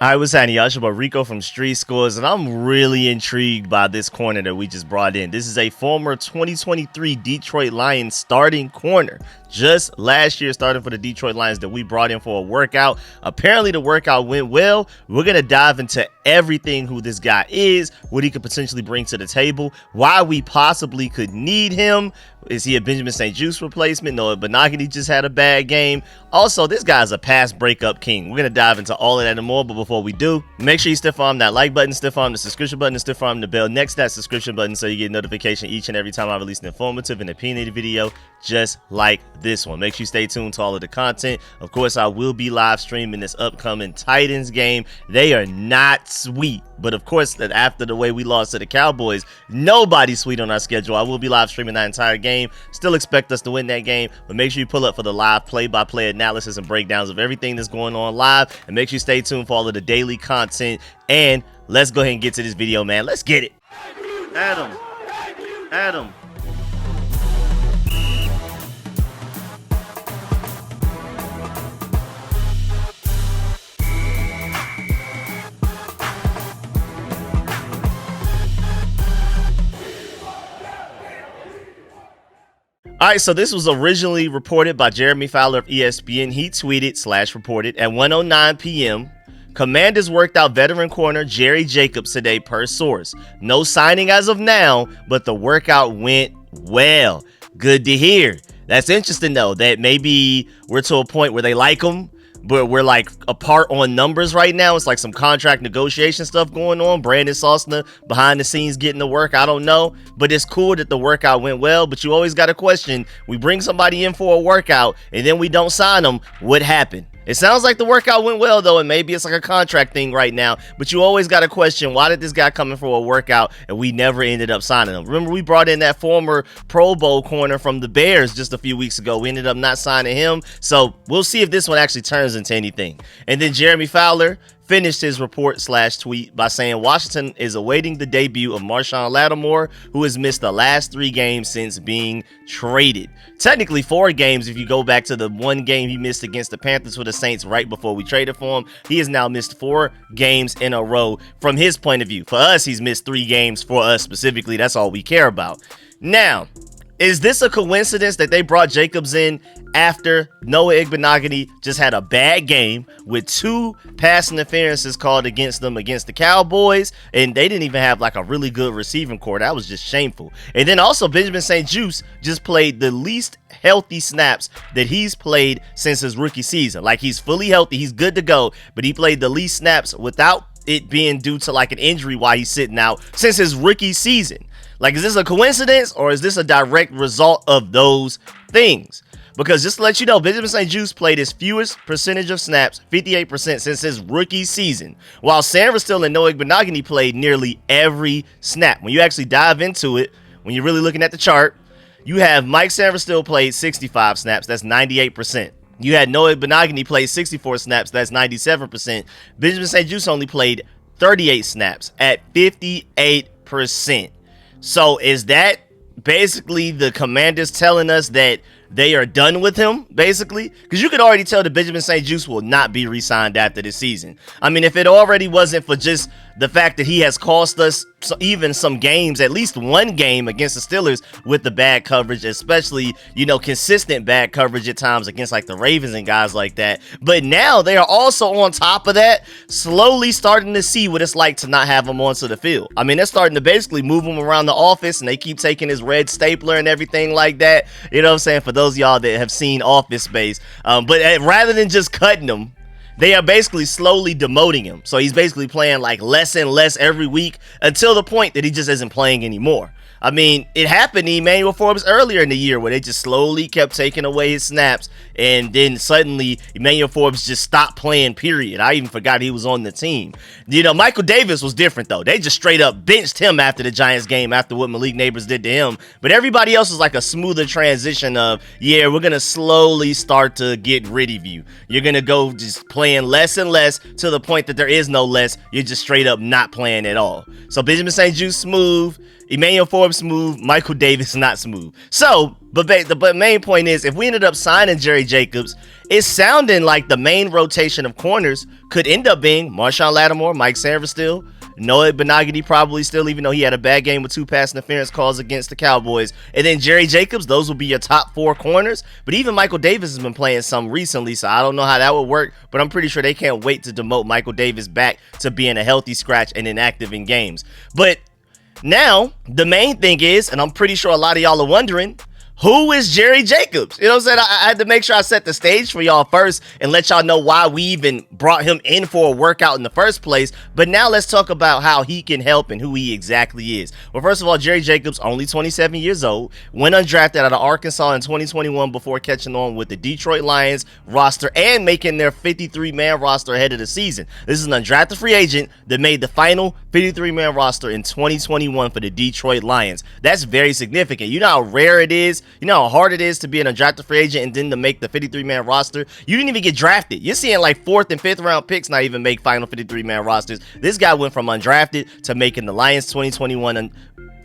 Hi, what's happening, y'all? It's your boy Rico from StreetScores, and I'm really intrigued by this corner that we just brought in. This is a former 2023 Detroit Lions starting corner. Just last year starting for the Detroit Lions that we brought in for a workout. Apparently the workout went well. We're going to dive into everything who this guy is, what he could potentially bring to the table, why we possibly could need him. Is he a Benjamin St-Juste replacement? No, Benogany just had a bad game. Also, this guy's a pass breakup king. We're going to dive into all of that and more, but before we do, make sure you stiff arm that like button, stiff arm the subscription button, and stiff arm the bell next to that subscription button so you get notification each and every time I release an informative and opinionated video just like this one. Make sure you stay tuned to all of the content. Of course, I will be live streaming this upcoming Titans game. They are not sweet, but of course, that after the way we lost to the Cowboys, nobody's sweet on our schedule. I will be live streaming that entire game. Still expect us to win that game, but make sure you pull up for the live play-by-play analysis and breakdowns of everything that's going on live, and make sure you stay tuned for all of the daily content. And let's go ahead and get to this video, man. Let's get it. Adam. All right, so this was originally reported by Jeremy Fowler of ESPN. He tweeted / reported at 1:09 p.m. Commanders worked out veteran corner Jerry Jacobs today per source. No signing as of now, but the workout went well. Good to hear. That's interesting, though, that maybe we're to a point where they like him, but we're like apart on numbers right now. It's like some contract negotiation stuff going on. Brandon Sosna behind the scenes getting the work. I don't know, but it's cool that the workout went well. But you always got to question, we bring somebody in for a workout and then we don't sign them. What happened? It sounds like the workout went well, though, and maybe it's like a contract thing right now, but you always got to question, why did this guy come in for a workout and we never ended up signing him? Remember, we brought in that former Pro Bowl corner from the Bears just a few weeks ago. We ended up not signing him, so we'll see if this one actually turns into anything. And then Jeremy Fowler finished his report / tweet by saying Washington is awaiting the debut of Marshon Lattimore, who has missed the last 3 games since being traded. Technically 4 games if you go back to the 1 game he missed against the Panthers for the Saints right before we traded for him. He has now missed 4 games in a row from his point of view. For us, he's missed 3 games for us specifically. That's all we care about. Now, is this a coincidence that they brought Jacobs in after Noah Igbenogany just had a bad game with 2 pass interferences called against them against the Cowboys, and they didn't even have like a really good receiving core? That was just shameful. And then also Benjamin St-Juste just played the least healthy snaps that he's played since his rookie season. Like, he's fully healthy, he's good to go, but he played the least snaps without it being due to like an injury while he's sitting out since his rookie season. Like, is this a coincidence or is this a direct result of those things? Because just to let you know, Benjamin St-Juste played his fewest percentage of snaps, 58%, since his rookie season, while Sanverstill and Noah Igbenogany played nearly every snap. When you actually dive into it, when you're really looking at the chart, you have Mike Sanverstill played 65 snaps, that's 98%. You had Noah Igbenogany play 64 snaps, that's 97%. Benjamin St-Juste only played 38 snaps at 58%. So is that basically the Commanders telling us that they are done with him, basically? Because you could already tell that Benjamin St-Juste will not be re-signed after this season. I mean, if it already wasn't for just the fact that he has cost us even some games, at least 1 game against the Steelers with the bad coverage, especially, you know, consistent bad coverage at times against like the Ravens and guys like that. But now they are also on top of that, slowly starting to see what it's like to not have him onto the field. I mean, they're starting to basically move him around the office, and they keep taking his red stapler and everything like that. You know what I'm saying? For those of y'all that have seen Office Space. But rather than just cutting him, they are basically slowly demoting him. So he's basically playing like less and less every week until the point that he just isn't playing anymore. I mean, it happened to Emmanuel Forbes earlier in the year where they just slowly kept taking away his snaps, and then suddenly Emmanuel Forbes just stopped playing, period. I even forgot he was on the team. You know, Michael Davis was different, though. They just straight up benched him after the Giants game, after what Malik Neighbors did to him. But everybody else was like a smoother transition of, yeah, we're going to slowly start to get rid of you. You're going to go just playing less and less to the point that there is no less. You're just straight up not playing at all. So Benjamin St-Juste smooth. Emmanuel Forbes smooth, Michael Davis not smooth. So, but main point is, if we ended up signing Jerry Jacobs, it's sounding like the main rotation of corners could end up being Marshawn Lattimore, Mike Sanford still, Noah Benagidi probably still, even though he had a bad game with 2 pass interference calls against the Cowboys. And then Jerry Jacobs, those will be your top 4 corners. But even Michael Davis has been playing some recently, so I don't know how that would work. But I'm pretty sure they can't wait to demote Michael Davis back to being a healthy scratch and inactive in games. But now, the main thing is, and I'm pretty sure a lot of y'all are wondering, who is Jerry Jacobs? You know what I'm saying? I had to make sure I set the stage for y'all first and let y'all know why we even brought him in for a workout in the first place. But now let's talk about how he can help and who he exactly is. Well, first of all, Jerry Jacobs, only 27 years old, went undrafted out of Arkansas in 2021 before catching on with the Detroit Lions roster and making their 53-man roster ahead of the season. This is an undrafted free agent that made the final 53-man roster in 2021 for the Detroit Lions. That's very significant. You know how rare it is? You know how hard it is to be an undrafted free agent and then to make the 53-man roster? You didn't even get drafted. You're seeing like 4th and 5th round picks not even make final 53-man rosters. This guy went from undrafted to making the Lions 2021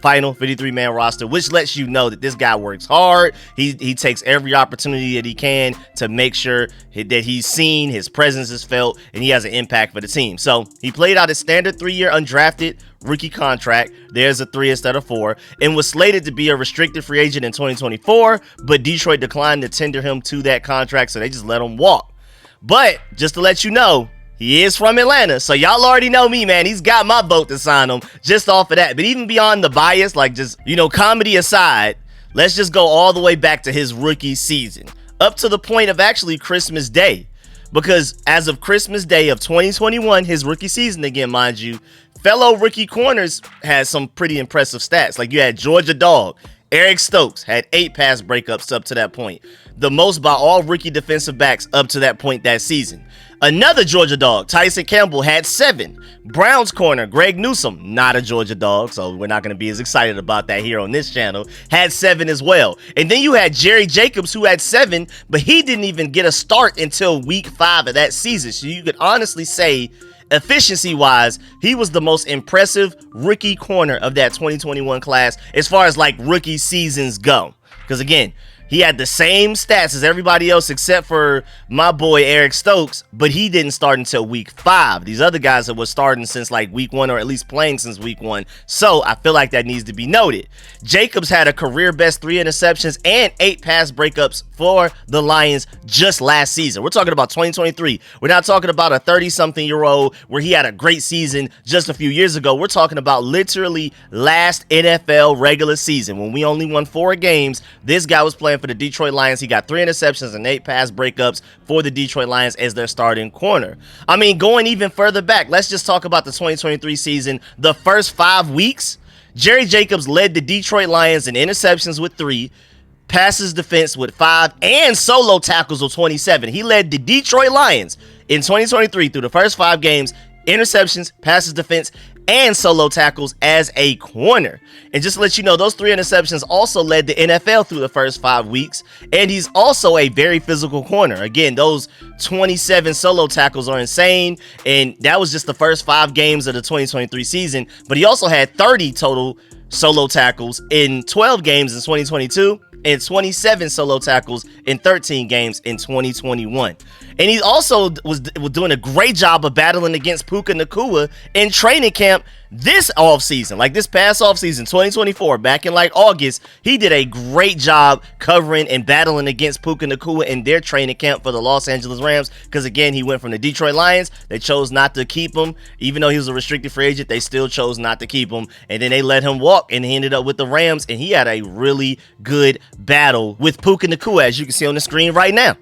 final 53-man roster, which lets you know that this guy works hard. He takes every opportunity that he can to make sure that he's seen, his presence is felt, and he has an impact for the team. So he played out his standard 3-year undrafted rookie contract. There's a 3 instead of 4, and was slated to be a restricted free agent in 2024, but Detroit declined to tender him to that contract, so they just let him walk. But just to let you know, he is from Atlanta, so y'all already know me, man. He's got my vote to sign him just off of that. But even beyond the bias, like just, comedy aside, let's just go all the way back to his rookie season, up to the point of actually Christmas Day. Because as of Christmas Day of 2021, his rookie season again, mind you, fellow rookie corners had some pretty impressive stats. Like you had Georgia Dog, Eric Stokes had 8 pass breakups up to that point, the most by all rookie defensive backs up to that point that season. Another Georgia Dog, Tyson Campbell, had 7. Browns corner, Greg Newsome, not a Georgia Dog, so we're not going to be as excited about that here on this channel, had 7 as well. And then you had Jerry Jacobs, who had 7, but he didn't even get a start until week 5 of that season. So you could honestly say, efficiency-wise, he was the most impressive rookie corner of that 2021 class as far as like rookie seasons go. Because again, he had the same stats as everybody else except for my boy Eric Stokes, but he didn't start until week 5. These other guys that were starting since like week 1, or at least playing since week 1. So I feel like that needs to be noted. Jacobs had a career best 3 interceptions and 8 pass breakups for the Lions just last season. We're talking about 2023. We're not talking about a 30-something-year-old where he had a great season just a few years ago. We're talking about literally last NFL regular season when we only won 4 games. This guy was playing for the Detroit Lions. He got 3 interceptions and 8 pass breakups for the Detroit Lions as their starting corner. I mean, going even further back, let's just talk about the 2023 season. The first 5 weeks, Jerry Jacobs led the Detroit Lions in interceptions with 3, passes defense with 5, and solo tackles with 27. He led the Detroit Lions in 2023 through the first 5 games, interceptions, passes defense, and solo tackles as a corner. And just to let you know, those 3 interceptions also led the NFL through the first 5 weeks. And he's also a very physical corner. Again, those 27 solo tackles are insane. And that was just the first 5 games of the 2023 season. But he also had 30 total solo tackles in 12 games in 2022 and 27 solo tackles in 13 games in 2021. And he also was doing a great job of battling against Puka Nacua in training camp this offseason, like this past offseason, 2024, back in like August. He did a great job covering and battling against Puka Nacua in their training camp for the Los Angeles Rams, because again, he went from the Detroit Lions. They chose not to keep him. Even though he was a restricted free agent, they still chose not to keep him. And then they let him walk, and he ended up with the Rams, and he had a really good battle with Puka Nacua, as you can see on the screen right now.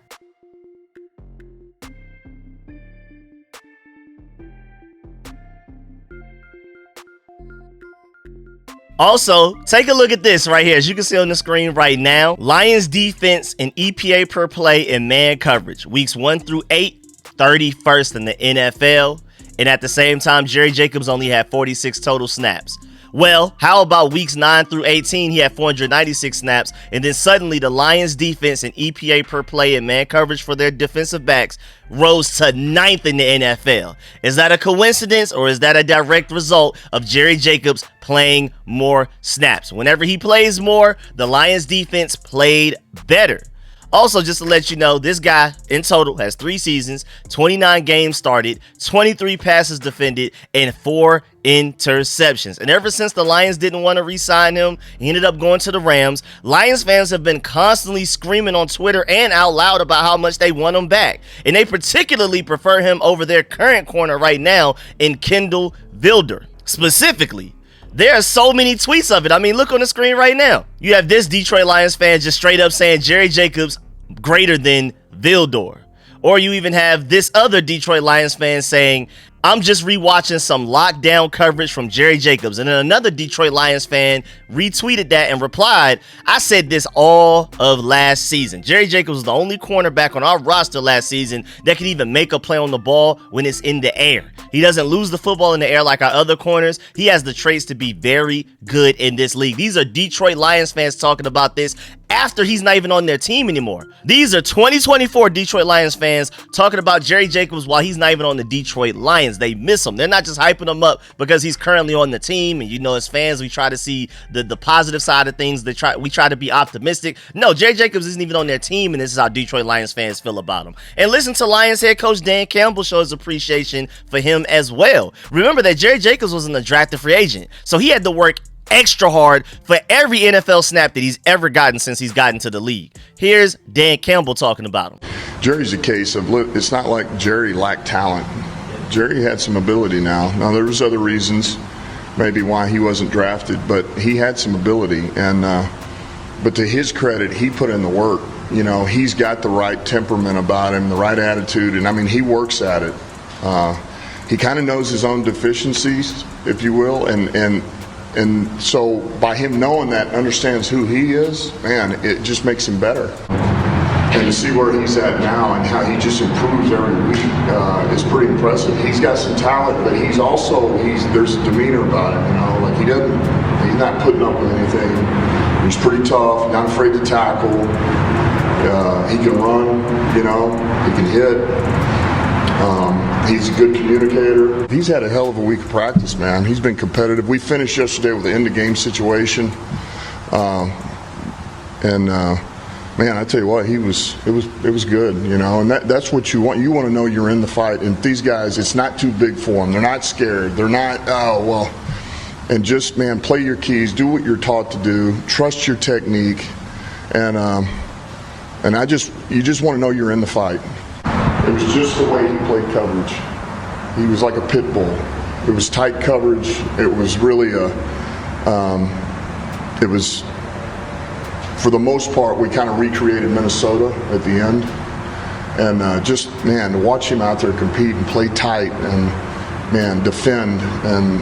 Also, take a look at this right here. As you can see on the screen right now, Lions defense in EPA per play and man coverage. Weeks 1 through 8, 31st in the NFL. And at the same time, Jerry Jacobs only had 46 total snaps. Well, how about weeks 9 through 18, he had 496 snaps, and then suddenly the Lions defense and EPA per play and man coverage for their defensive backs rose to 9th in the NFL. Is that a coincidence, or is that a direct result of Jerry Jacobs playing more snaps? Whenever he plays more, the Lions defense played better. Also, just to let you know, this guy in total has 3 seasons, 29 games started, 23 passes defended, and 4 interceptions. And ever since the Lions didn't want to re-sign him, he ended up going to the Rams. Lions fans have been constantly screaming on Twitter and out loud about how much they want him back. And they particularly prefer him over their current corner right now in Kendall Vilder. Specifically, there are so many tweets of it. I mean, look on the screen right now. You have this Detroit Lions fan just straight up saying Jerry Jacobs greater than Vildor. Or you even have this other Detroit Lions fan saying, I'm just rewatching some lockdown coverage from Jerry Jacobs. And then another Detroit Lions fan retweeted that and replied, I said this all of last season. Jerry Jacobs was the only cornerback on our roster last season that could even make a play on the ball when it's in the air. He doesn't lose the football in the air like our other corners. He has the traits to be very good in this league. These are Detroit Lions fans talking about this after he's not even on their team anymore. These are 2024 Detroit Lions fans talking about Jerry Jacobs while he's not even on the Detroit Lions. They miss him. They're not just hyping him up because he's currently on the team. And you know, as fans, we try to see the positive side of things. We try to be optimistic. No, Jerry Jacobs isn't even on their team, and this is how Detroit Lions fans feel about him. And listen to Lions head coach Dan Campbell show his appreciation for him as well. Remember that Jerry Jacobs was an undrafted free agent, so he had to work extra hard for every NFL snap that he's ever gotten since he's gotten to the league. Here's Dan Campbell talking about him. Jerry's a case of, it's not like Jerry lacked talent. Jerry had some ability now. Now, there was other reasons maybe why he wasn't drafted, but he had some ability. And but to his credit, he put in the work. You know, he's got the right temperament about him, the right attitude, and I mean, he works at it. He kind of knows his own deficiencies, if you will, and so by him knowing that, understands who he is, man, it just makes him better. And to see where he's at now and how he just improves every week is pretty impressive. He's got some talent, but there's a demeanor about him, you know, like he's not putting up with anything. He's pretty tough, not afraid to tackle. He can run, you know, he can hit. He's a good communicator. He's had a hell of a week of practice, man. He's been competitive. We finished yesterday with an end-of-game situation, man, I tell you what, it was good, you know. And that's what you want. You want to know you're in the fight. And these guys, it's not too big for them. They're not scared. They're not, oh well. And just, man, play your keys. Do what you're taught to do. Trust your technique, and you just want to know you're in the fight. It was just the way he played coverage. He was like a pit bull. It was tight coverage. It was really for the most part, we kind of recreated Minnesota at the end. And just, man, to watch him out there compete and play tight and, man, defend. And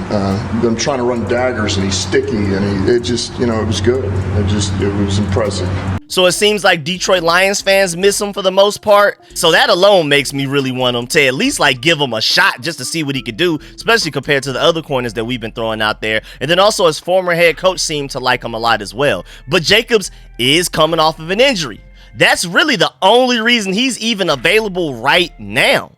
them trying to run daggers, and he's sticky. And it just, you know, it was good. It was impressive. So it seems like Detroit Lions fans miss him for the most part. So that alone makes me really want him to at least like give him a shot just to see what he could do, especially compared to the other corners that we've been throwing out there. And then also his former head coach seemed to like him a lot as well. But Jacobs is coming off of an injury. That's really the only reason he's even available right now.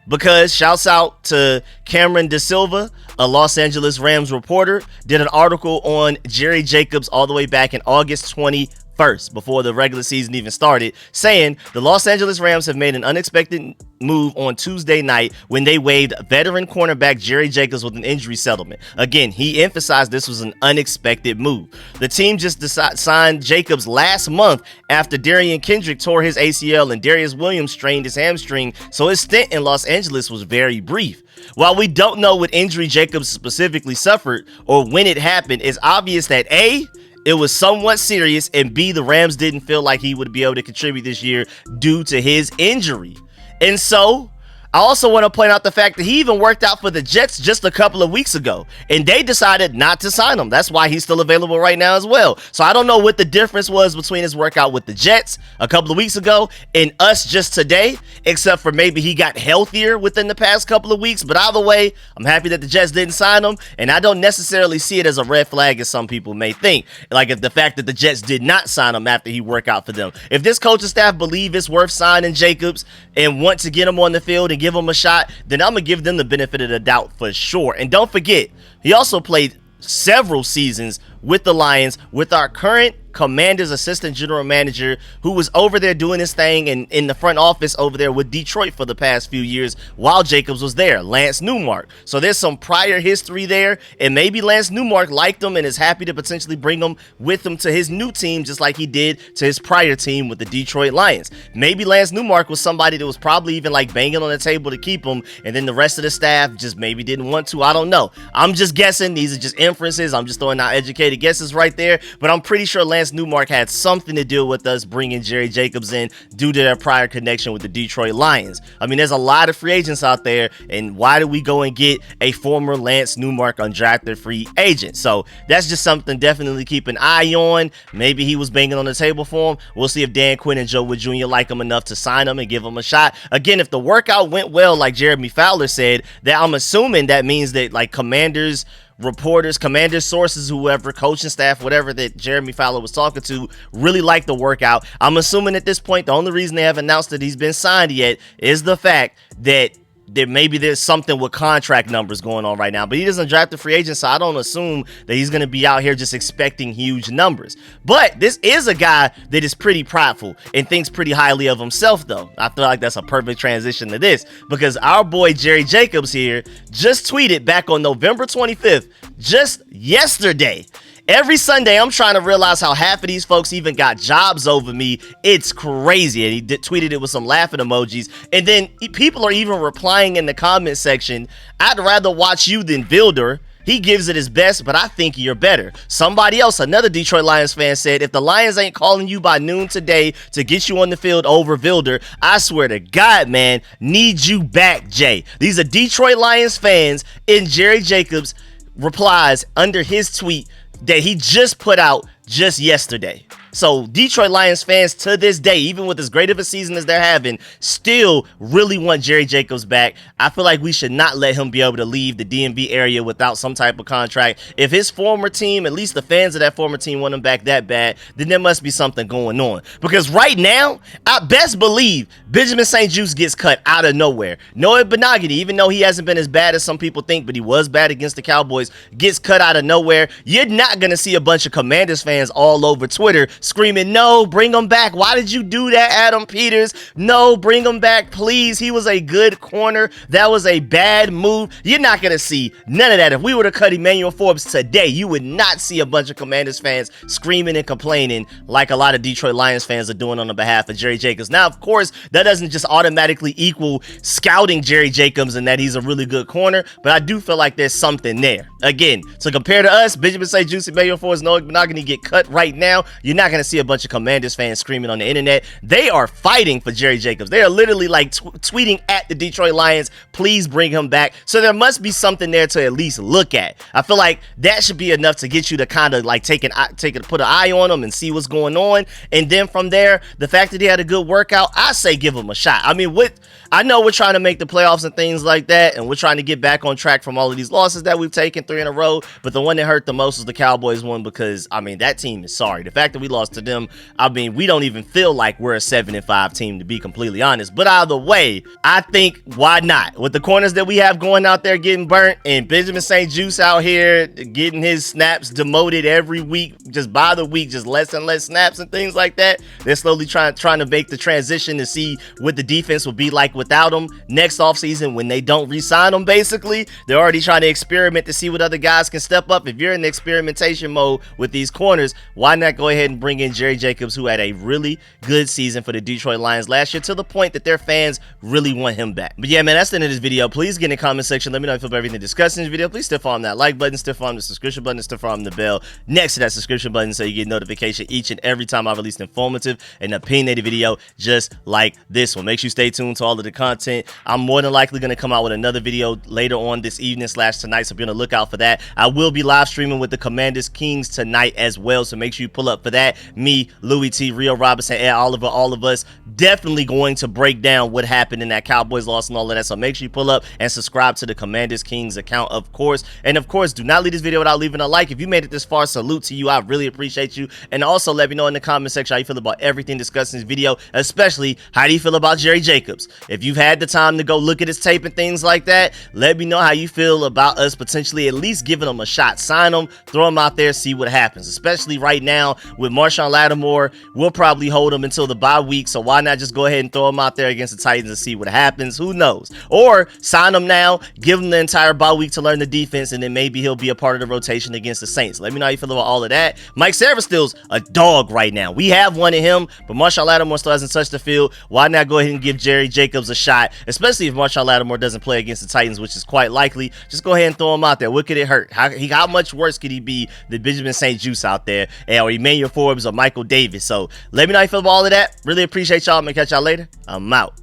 Because shouts out to Cameron De Silva, a Los Angeles Rams reporter, did an article on Jerry Jacobs all the way back in August 21st, before the regular season even started, saying the Los Angeles Rams have made an unexpected move on Tuesday night when they waived veteran cornerback Jerry Jacobs with an injury settlement. Again, he emphasized this was an unexpected move. The team just signed Jacobs last month after Darian Kendrick tore his ACL and Darius Williams strained his hamstring, so his stint in Los Angeles was very brief. While we don't know what injury Jacobs specifically suffered or when it happened, it's obvious that A, it was somewhat serious, and B, the Rams didn't feel like he would be able to contribute this year due to his injury. And so, I also want to point out the fact that he even worked out for the Jets just a couple of weeks ago, and they decided not to sign him. That's why he's still available right now as well. So I don't know what the difference was between his workout with the Jets a couple of weeks ago and us just today, except for maybe he got healthier within the past couple of weeks. But either way, I'm happy that the Jets didn't sign him, and I don't necessarily see it as a red flag as some people may think. Like if the fact that the Jets did not sign him after he worked out for them. If this coaching staff believe it's worth signing Jacobs and want to get him on the field and give him a shot, then I'm going to give them the benefit of the doubt for sure. And don't forget, he also played several seasons with the Lions with our current Commanders assistant general manager, who was over there doing his thing and in the front office over there with Detroit for the past few years while Jacobs was there, Lance Newmark. So there's some prior history there, and maybe Lance Newmark liked him and is happy to potentially bring him with him to his new team, just like he did to his prior team with the Detroit Lions. Maybe Lance Newmark was somebody that was probably even like banging on the table to keep him, and then the rest of the staff just maybe didn't want to. I don't know. I'm just guessing. These are just inferences. I'm just throwing out educated guesses right there, but I'm pretty sure Lance Newmark had something to do with us bringing Jerry Jacobs in due to their prior connection with the Detroit Lions. I mean, there's a lot of free agents out there, and why did we go and get a former Lance Newmark undrafted free agent? So that's just something definitely keep an eye on. Maybe he was banging on the table for him. We'll see if Dan Quinn and Joe Wood Jr. like him enough to sign him and give him a shot. Again, if the workout went well, like Jeremy Fowler said, that I'm assuming that means that like Commanders reporters, Commanders sources, whoever, coaching staff, whatever that Jeremy Fowler was talking to, really liked the workout. I'm assuming at this point the only reason they haven't announced that he's been signed yet is the fact that maybe there's something with contract numbers going on right now, but he doesn't draft the free agent, so I don't assume that he's going to be out here just expecting huge numbers. But this is a guy that is pretty prideful and thinks pretty highly of himself, though. I feel like that's a perfect transition to this, because our boy Jerry Jacobs here just tweeted back on November 25th, just yesterday. Every Sunday, I'm trying to realize how half of these folks even got jobs over me. It's crazy. And he tweeted it with some laughing emojis. And then people are even replying in the comment section, "I'd rather watch you than Vilder. He gives it his best, but I think you're better." Somebody else, another Detroit Lions fan, said, "If the Lions ain't calling you by noon today to get you on the field over Vilder, I swear to God, man, need you back, Jay." These are Detroit Lions fans, and Jerry Jacobs replies under his tweet that he just put out just yesterday. So Detroit Lions fans to this day, even with as great of a season as they're having, still really want Jerry Jacobs back. I feel like we should not let him be able to leave the DMV area without some type of contract. If his former team, at least the fans of that former team, want him back that bad, then there must be something going on. Because right now, I best believe Benjamin St-Juste gets cut out of nowhere. Noah Benogany, even though he hasn't been as bad as some people think, but he was bad against the Cowboys, gets cut out of nowhere. You're not going to see a bunch of Commanders fans all over Twitter screaming, "No, bring him back. Why did you do that, Adam Peters? No, bring him back, please. He was a good corner. That was a bad move." You're not going to see none of that. If we were to cut Emmanuel Forbes today, you would not see a bunch of Commanders fans screaming and complaining like a lot of Detroit Lions fans are doing on the behalf of Jerry Jacobs. Now, of course, that doesn't just automatically equal scouting Jerry Jacobs and that he's a really good corner, but I do feel like there's something there. Again, so compared to us, Benjamin St-Juste, Emmanuel Forbes, Noah Benogany get cut right now, you're not going to see a bunch of Commanders fans screaming on the internet. They are fighting for Jerry Jacobs. They are literally like tweeting at the Detroit Lions, "Please bring him back." So there must be something there to at least look at. I feel like that should be enough to get you to kind of like put an eye on him and see what's going on. And then from there, the fact that he had a good workout, I say give him a shot. I mean, I know we're trying to make the playoffs and things like that, and we're trying to get back on track from all of these losses that we've taken 3 in a row, but the one that hurt the most was the Cowboys one, because I mean, that team is sorry. The fact that we lost to them, I mean, we don't even feel like we're a 7-5 team, to be completely honest. But either way, I think why not? With the corners that we have going out there getting burnt, and Benjamin St-Juste out here getting his snaps demoted every week, just by the week, just less and less snaps and things like that. They're slowly trying to make the transition to see what the defense will be like without him next offseason when they don't re-sign him. Basically, they're already trying to experiment to see what what other guys can step up. If you're in the experimentation mode with these corners, why not go ahead and bring in Jerry Jacobs, who had a really good season for the Detroit Lions last year, to the point that their fans really want him back. But yeah, man, that's the end of this video. Please get in the comment section. Let me know if you feel about everything discussed in this video. Please stiff arm that like button, stiff arm the subscription button, stiff arm the bell next to that subscription button so you get notification each and every time I release an informative and opinionated video just like this one. Make sure you stay tuned to all of the content. I'm more than likely going to come out with another video later on this evening / tonight, so be on the lookout for that. I will be live streaming with the Commanders Kings tonight as well, so make sure you pull up for that. Me, Louis T, Rio Robinson, Ed Oliver, all of us definitely going to break down what happened in that Cowboys loss and all of that, so make sure you pull up and subscribe to the Commanders Kings account, of course. And of course, do not leave this video without leaving a like. If you made it this far, salute to you. I really appreciate you. And also let me know in the comment section how you feel about everything discussed in this video, especially how do you feel about Jerry Jacobs. If you've had the time to go look at his tape and things like that, let me know how you feel about us potentially at least giving him a shot. Sign him, throw him out there, see what happens. Especially right now with Marshawn Lattimore, we'll probably hold him until the bye week, so why not just go ahead and throw him out there against the Titans and see what happens? Who knows? Or sign him now, give him the entire bye week to learn the defense, and then maybe he'll be a part of the rotation against the Saints. Let me know how you feel about all of that. Mike Sarverstill's a dog right now. We have one in him, but Marshawn Lattimore still hasn't touched the field. Why not go ahead and give Jerry Jacobs a shot, especially if Marshawn Lattimore doesn't play against the Titans, which is quite likely. Just go ahead and throw him out there. What could it hurt? How much worse could he be than Benjamin St. Juste out there, or Emmanuel Forbes or Michael Davis? So let me know how you feel about all of that. Really appreciate y'all. I'm gonna catch y'all later. I'm out.